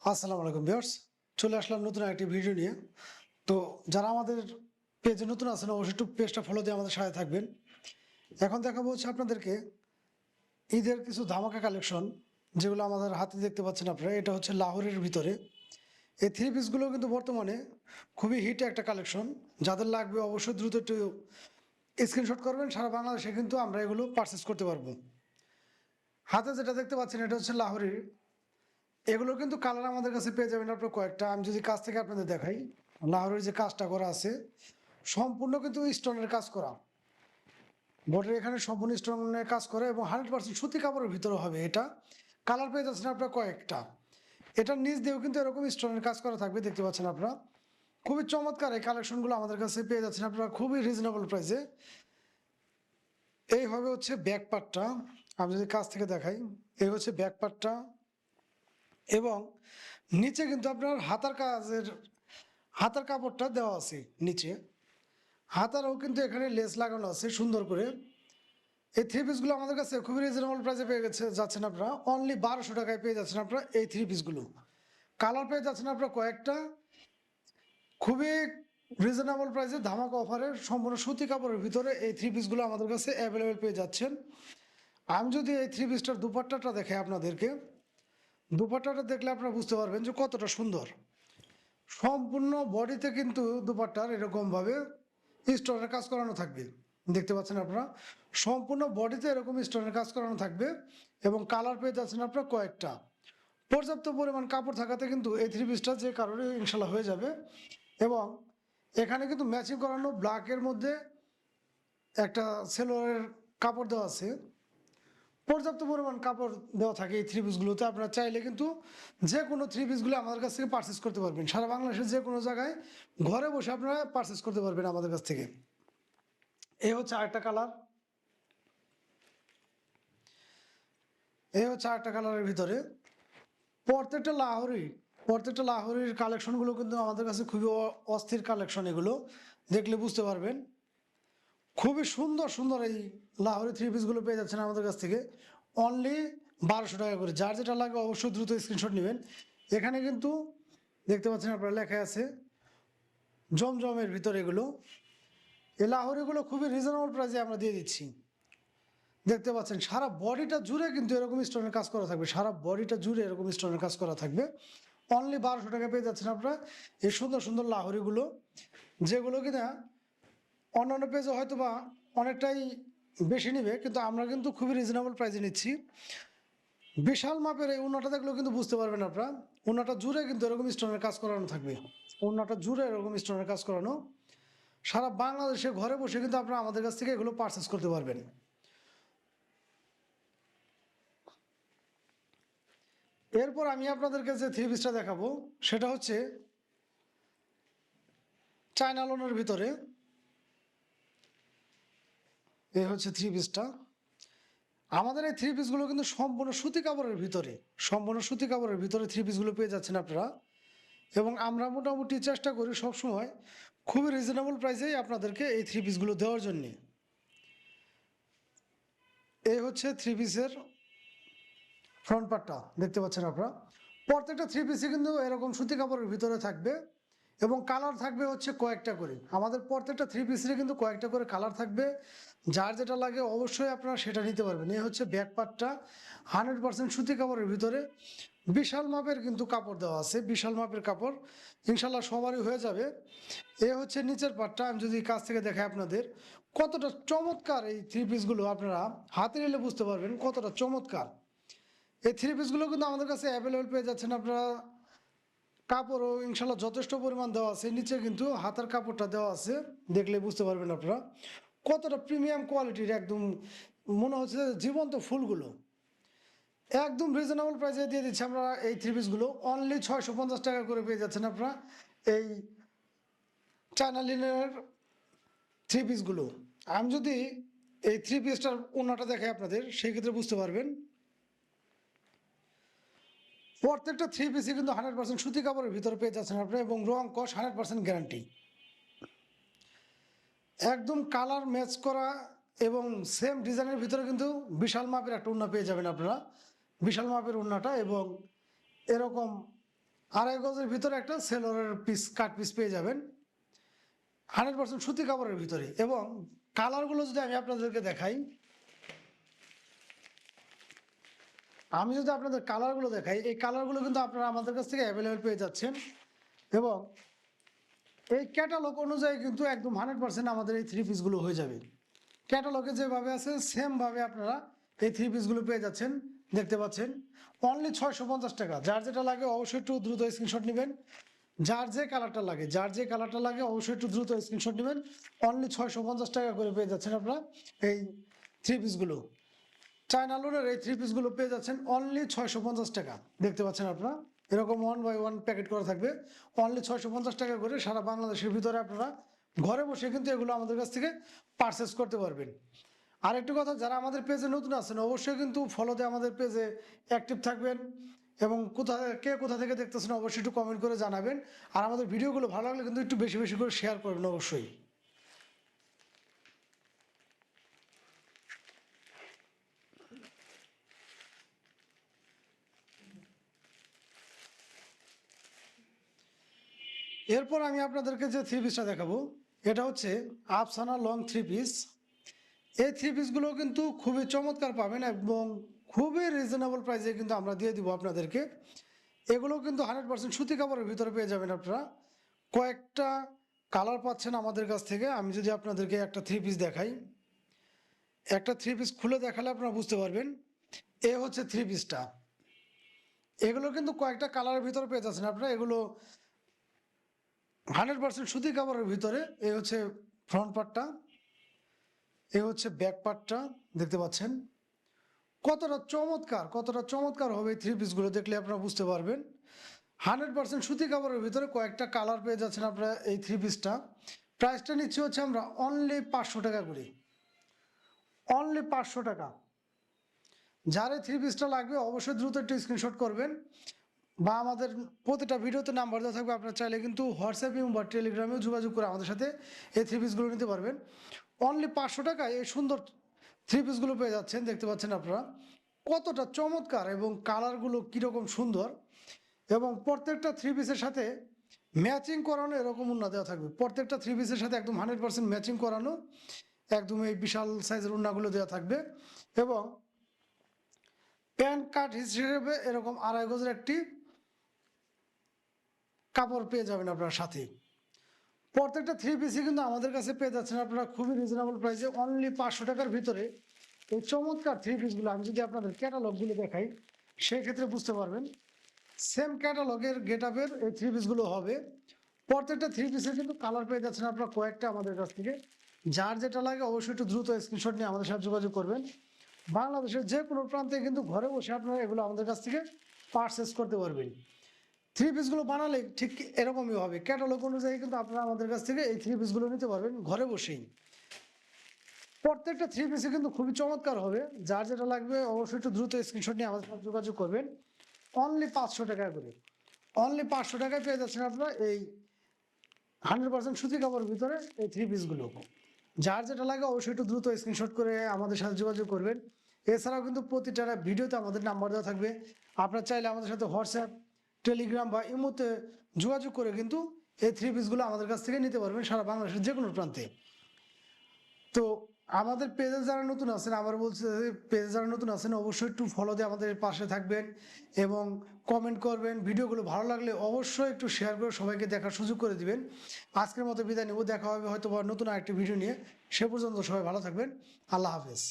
আসসালামু আলাইকুম ভিউয়ার্স, চলে আসলাম নতুন একটি ভিডিও নিয়ে। তো যারা আমাদের পেজে নতুন আছেন অবশ্যই একটু পেজটা ফলো দিয়ে আমাদের সাথে থাকবেন। এখন দেখাবো হচ্ছে আপনাদেরকে ঈদের কিছু ধামাকা কালেকশন, যেগুলো আমাদের হাতে দেখতে পাচ্ছেন আপনারা। এটা হচ্ছে লাহোরের ভিতরে। এই থ্রি পিসগুলো কিন্তু বর্তমানে খুবই হিট একটা কালেকশন। যাদের লাগবে অবশ্যই দ্রুত একটু স্ক্রিনশট করবেন। সারা বাংলাদেশে কিন্তু আমরা এগুলো পারচেস করতে পারবো। হাতে যেটা দেখতে পাচ্ছেন এটা হচ্ছে লাহোরের। এগুলো কিন্তু কালার আমাদের কাছে পেয়ে যাবেন আপনার কয়েকটা। আমি যদি কাছ থেকে আপনাদের দেখাই, লাহোরের যে কাজটা করা আছে সম্পূর্ণ কিন্তু স্টোনের কাজ করা। বর্ডার এখানে সম্পূর্ণ স্টোনের কাজ করা এবং 100% সুতি কাপড়ের ভিতরে হবে এটা। কালার পেয়ে যাচ্ছেন আপনার কয়েকটা। এটার নিচ দিয়েও কিন্তু এরকম স্টোনের কাজ করা থাকবে, দেখতে পাচ্ছেন আপনারা। খুবই চমৎকার এই কালেকশনগুলো আমাদের কাছে পেয়ে যাচ্ছেন আপনারা খুবই রিজনেবল প্রাইসে। এই হবে হচ্ছে ব্যাক পার্টটা। আমি যদি কাছ থেকে দেখাই, এই হচ্ছে ব্যাক পার্টটা। এবং নিচে কিন্তু আপনার হাতার কাপড়টা দেওয়া আছে নিচে। হাতারও কিন্তু এখানে লেস লাগানো আছে সুন্দর করে। এই থ্রি পিসগুলো আমাদের কাছে খুবই রিজনেবল প্রাইসে পেয়ে যাচ্ছেন আপনারা। অনলি 1200 টাকায় পেয়ে যাচ্ছেন আপনারা এই থ্রি পিসগুলো। কালার পেয়ে যাচ্ছেন আপনারা কয়েকটা। খুবই রিজনেবল প্রাইসে ধামাকা অফারে সম্পূর্ণ সুতি কাপড়ের ভিতরে এই থ্রি পিসগুলো আমাদের কাছে অ্যাভেলেবেল পেয়ে যাচ্ছেন। আমি যদি এই থ্রি পিসটার দুপাট্টাটা দেখাই আপনাদেরকে, দুপাট্টাটা দেখলে আপনারা বুঝতে পারবেন যে কতটা সুন্দর। সম্পূর্ণ বডিতে কিন্তু দুপাট্টার এরকমভাবে স্টোনের কাজ করানো থাকবে, দেখতে পাচ্ছেন আপনারা। সম্পূর্ণ বডিতে এরকম স্টোনের কাজ করানো থাকবে এবং কালার পেয়ে যাচ্ছেন আপনারা কয়েকটা। পর্যাপ্ত পরিমাণ কাপড় থাকাতে কিন্তু এই থ্রি পিসটা যে কারণে ইনশাল্লাহ হয়ে যাবে। এবং এখানে কিন্তু ম্যাচিং করানো ব্ল্যাকের মধ্যে একটা সেলোয়ারের কাপড় দেওয়া আছে। পর্যাপ্ত পরিমাণ কাপড় দেওয়া থাকে এই থ্রি পিসগুলোতে। আপনারা চাইলে কিন্তু যে কোনো থ্রি পিসগুলো আমাদের কাছ থেকে পারচেস করতে পারবেন। সারা বাংলাদেশের যে কোনো জায়গায় ঘরে বসে আপনারা পারচেস করতে পারবেন আমাদের কাছ থেকে। এই হচ্ছে আরেকটা কালার, এই হচ্ছে আরেকটা কালারের ভিতরে। প্রত্যেকটা লাহোরি প্রত্যেকটা লাহোরির কালেকশনগুলো কিন্তু আমাদের কাছে খুবই অস্থির কালেকশন। এগুলো দেখলে বুঝতে পারবেন। খুবই সুন্দর সুন্দর এই লাহোরি থ্রি পিসগুলো পেয়ে যাচ্ছেন আমাদের কাছ থেকে অনলি 1200 টাকা করে। যার যেটা লাগে অবশ্যই দ্রুত স্ক্রিনশট নেবেন। এখানে কিন্তু দেখতে পাচ্ছেন আপনারা লেখা আছে জমজমের ভিতরে এগুলো। এই লাহোরিগুলো খুবই রিজনেবল প্রাইসে আমরা দিয়ে দিচ্ছি। দেখতে পাচ্ছেন সারা বডিটা জুড়ে কিন্তু এরকম স্টোনের কাজ করা থাকবে। সারা বডিটা জুড়ে এরকম স্টোনের কাজ করা থাকবে। অনলি 1200 টাকা পেয়ে যাচ্ছেন আপনারা এই সুন্দর সুন্দর লাহোরিগুলো, যেগুলো কিনা অন্যান্য পেজে হয়তো বা অনেকটাই বেশি নিবে, কিন্তু আমরা কিন্তু খুবই রিজনেবল প্রাইসে নিচ্ছি। বিশাল মাপের এই ওড়নাটা দেখলেও কিন্তু বুঝতে পারবেন আপনারা। ওড়নাটা জুড়ে কিন্তু এরকম স্টোনের কাজ করানো থাকবে। ওড়নাটা জুড়ে এরকম স্টোনের কাজ করানো। সারা বাংলাদেশে ঘরে বসে কিন্তু আপনারা আমাদের কাছ থেকে এগুলো পারচেস করতে পারবেন। এরপর আমি আপনাদেরকে যে থ্রি পিসটা দেখাবো সেটা হচ্ছে চায়না লোনের ভিতরে। এই হচ্ছে থ্রি পিসটা। আমাদের এই থ্রি পিসগুলো কিন্তু সম্পূর্ণ সুতি কাপড়ের ভিতরে, সম্পূর্ণ সুতি কাপড়ের ভিতরে থ্রি পিসগুলো পেয়ে যাচ্ছেন আপনারা। এবং আমরা মোটামুটি চেষ্টা করি সবসময় খুবই রিজনেবল প্রাইসেই আপনাদেরকে এই থ্রি পিসগুলো দেওয়ার জন্যে। এই হচ্ছে থ্রি পিসের ফ্রন্ট পার্টটা, দেখতে পাচ্ছেন আপনারা। প্রত্যেকটা থ্রি পিসে কিন্তু এরকম সুতি কাপড়ের ভিতরে থাকবে এবং কালার থাকবে হচ্ছে কয়েকটা করে। আমাদের প্রত্যেকটা থ্রি পিসের কিন্তু কয়েকটা করে কালার থাকবে। যার যেটা লাগে অবশ্যই আপনারা সেটা নিতে পারবেন। এই হচ্ছে ব্যাক পার্টটা, 100% সুতি কাপড়ের ভিতরে। বিশাল মাপের কিন্তু কাপড় দেওয়া আছে, বিশাল মাপের কাপড়। ইনশাল্লাহ সবারই হয়ে যাবে। এ হচ্ছে নিচের পার্টটা। আমি যদি কাছ থেকে দেখাই আপনাদের, কতটা চমৎকার এই থ্রি পিসগুলো আপনারা হাতে নিলে বুঝতে পারবেন কতটা চমৎকার। এই থ্রি পিসগুলো কিন্তু আমাদের কাছে অ্যাভেলেবেল পেয়ে যাচ্ছেন আপনারা। কাপড়ও ইনশাল্লাহ যথেষ্ট পরিমাণ দেওয়া আছে। নিচে কিন্তু হাতার কাপড়টা দেওয়া আছে, দেখলে বুঝতে পারবেন আপনারা কতটা প্রিমিয়াম কোয়ালিটির। একদম মনে হচ্ছে জীবন্ত ফুলগুলো। একদম রিজনেবল প্রাইসে দিয়ে দিচ্ছি আমরা এই থ্রি পিসগুলো। অনলি 650 টাকা করে পেয়ে যাচ্ছেন আপনারা এই চায়না লিনেনের থ্রি পিসগুলো। আমি যদি এই থ্রি পিসটার ওড়নাটা দেখাই আপনাদের, সেই ক্ষেত্রে বুঝতে পারবেন। প্রত্যেকটা থ্রি পিসই কিন্তু 100% সুতি কাপড়ের ভিতরে পেয়ে যাচ্ছেন আপনারা এবং রং কস 100% গ্যারান্টি। একদম কালার ম্যাচ করা এবং সেম ডিজাইনের ভিতরে কিন্তু বিশাল মাপের একটা ওড়না পেয়ে যাবেন আপনারা। বিশাল মাপের ওড়নাটা এবং এরকম আড়াই গজের ভিতরে একটা সেলোরের পিস কাট পিস পেয়ে যাবেন 100% সুতি কাপড়ের ভিতরে। এবং কালারগুলো যদি আমি আপনাদেরকে দেখাই, কালারগুলো দেখাই, এই কালারগুলো কিন্তু আপনারা আমাদের কাছ থেকে অ্যাভেলেবেল পেয়ে যাচ্ছেন। এবং এই ক্যাটালগ অনুযায়ী কিন্তু একদম 100% আমাদের এই থ্রি পিসগুলো হয়ে যাবে। ক্যাটালগে যেভাবে আছে সেমভাবে আপনারা এই থ্রি পিসগুলো পেয়ে যাচ্ছেন। দেখতে পাচ্ছেন অনলি 650 টাকা। যার যেটা লাগে অবশ্যই একটু দ্রুত স্ক্রিনশট নেবেন। যার যে কালারটা লাগে অবশ্যই একটু দ্রুত স্ক্রিনশট নেবেন। অনলি 650 টাকা করে পেয়ে যাচ্ছেন আপনারা এই থ্রি পিসগুলো। চায়না লোনের এই থ্রি পিসগুলো পেয়ে যাচ্ছেন অনলি 650 টাকা। দেখতে পাচ্ছেন আপনারা এরকম 1 বাই 1 প্যাকেট করা থাকবে অনলি 650 টাকা করে। সারা বাংলাদেশের ভিতরে আপনারা ঘরে বসে কিন্তু এগুলো আমাদের কাছ থেকে পারচেস করতে পারবেন। আর একটু কথা, যারা আমাদের পেজে নতুন আছেন অবশ্যই কিন্তু ফলো দিয়ে আমাদের পেজে অ্যাক্টিভ থাকবেন। এবং কোথা থেকে দেখতেছেন অবশ্যই একটু কমেন্ট করে জানাবেন। আর আমাদের ভিডিওগুলো ভালো লাগলে কিন্তু একটু বেশি বেশি করে শেয়ার করবেন অবশ্যই। এরপর আমি আপনাদেরকে যে থ্রি পিসটা দেখাবো এটা হচ্ছে আফসানা লং থ্রি পিস। এই থ্রি পিসগুলো কিন্তু খুবই চমৎকার পাবেন এবং খুবই রিজনেবল প্রাইসে কিন্তু আমরা দিয়ে দিব আপনাদেরকে। এগুলো কিন্তু 100% সুতি কাপড়ের ভিতরে পেয়ে যাবেন আপনারা। কয়েকটা কালার পাচ্ছেন আমাদের কাছ থেকে। আমি যদি আপনাদেরকে একটা থ্রি পিস দেখাই, একটা থ্রি পিস খুলে দেখালে আপনারা বুঝতে পারবেন। এ হচ্ছে থ্রি পিসটা। এগুলো কিন্তু কয়েকটা কালারের ভিতরে পেয়ে যাচ্ছেন আপনারা। এগুলো 100% সুতি কাপড়ের ভিতরে। এই হচ্ছে ফ্রন্ট পার্টটা, এই হচ্ছে ব্যাক পার্টটা। দেখতে পাচ্ছেন কতটা চমৎকার হবে এই থ্রি পিসগুলো। দেখলে আপনারা বুঝতে পারবেন 100% সুতি কাপড়ের ভিতরে কয়েকটা কালার পেয়ে যাচ্ছেন আপনারা এই থ্রি পিসটা। প্রাইসটা নিচ্ছি হচ্ছে আমরা অনলি 500 টাকা করে। অনলি 500 টাকা। যার এই থ্রি পিসটা লাগবে অবশ্যই দ্রুত একটু স্ক্রিনশট করবেন, বা আমাদের প্রতিটা ভিডিওতে নাম্বার দেওয়া থাকবে। আপনারা চাইলে কিন্তু হোয়াটসঅ্যাপে বা টেলিগ্রামেও যোগাযোগ করে আমাদের সাথে এই থ্রি পিসগুলো নিতে পারবেন। অনলি 500 টাকায় এই সুন্দর থ্রি পিসগুলো পেয়ে যাচ্ছেন। দেখতে পাচ্ছেন আপনারা কতটা চমৎকার এবং কালারগুলো কীরকম সুন্দর। এবং প্রত্যেকটা থ্রি পিসের সাথে ম্যাচিং করানো এরকম উন্না দেওয়া থাকবে। প্রত্যেকটা থ্রি পিসের সাথে একদম 100% ম্যাচিং করানো একদম এই বিশাল সাইজের উন্নাগুলো দেওয়া থাকবে। এবং প্যান্ট কাট হিসেবে এরকম আড়াই গজের একটি কাপড় পেয়ে যাবেন আপনার সাথে। প্রত্যেকটা থ্রি পিসই কিন্তু আমাদের কাছে পেয়ে যাচ্ছেন আপনারা খুবই রিজনেবল প্রাইসে অনলি 500 টাকার ভিতরে। এই চমৎকার থ্রি পিসগুলো আমি যদি আপনাদের ক্যাটালগুলো দেখাই সেই ক্ষেত্রে বুঝতে পারবেন সেম ক্যাটালগের গেট আপের এই থ্রি পিসগুলো হবে। প্রত্যেকটা থ্রি পিসের কিন্তু কালার পেয়ে যাচ্ছেন আপনারা কয়েকটা আমাদের কাছ থেকে। যার যেটা লাগে অবশ্যই একটু দ্রুত স্ক্রিনশট নিয়ে আমাদের সাথে যোগাযোগ করবেন। বাংলাদেশের যে কোনো প্রান্তে কিন্তু ঘরে বসে আপনারা এগুলো আমাদের কাছ থেকে পারচেস করতে পারবেন। থ্রি পিসগুলো বানালে ঠিক এরকমই হবে। ক্যাটালগ অনুযায়ী কিন্তু আপনারা আমাদের কাছ থেকে এই থ্রি পিসগুলো নিতে পারবেন ঘরে বসেই। প্রত্যেকটা থ্রি পিসে কিন্তু খুবই চমৎকার হবে। যার যেটা লাগবে অবশ্যই একটু দ্রুত স্ক্রিনশট নিয়ে আমাদের সাথে যোগাযোগ করবেন। অনলি 500 টাকা করে। অনলি 500 টাকায় পেয়ে যাচ্ছেন আপনারা এই 100% সুতি কাপড়ের ভিতরে এই থ্রি পিসগুলো। যার যেটা লাগে অবশ্যই একটু দ্রুত স্ক্রিনশট করে আমাদের সাথে যোগাযোগ করবেন। এছাড়াও কিন্তু প্রতিটা ভিডিওতে আমাদের নাম্বার দেওয়া থাকবে। আপনারা চাইলে আমাদের সাথে হোয়াটসঅ্যাপ, টেলিগ্রাম বা ইমোতে যোগাযোগ করে কিন্তু এই থ্রি পিসগুলো আমাদের কাছ থেকে নিতে পারবেন সারা বাংলাদেশের যে কোনো প্রান্তে। তো আমাদের পেজে যারা নতুন আছেন, আবার বলছে পেজে যারা নতুন আছেন অবশ্যই একটু ফলো দিয়ে আমাদের পাশে থাকবেন এবং কমেন্ট করবেন। ভিডিওগুলো ভালো লাগলে অবশ্যই একটু শেয়ার করে সবাইকে দেখার সুযোগ করে দিবেন। আজকের মতো বিদায় নেব, দেখা হবে হয়তো বা নতুন আরেকটি ভিডিও নিয়ে। সে পর্যন্ত সবাই ভালো থাকবেন। আল্লাহ হাফেজ।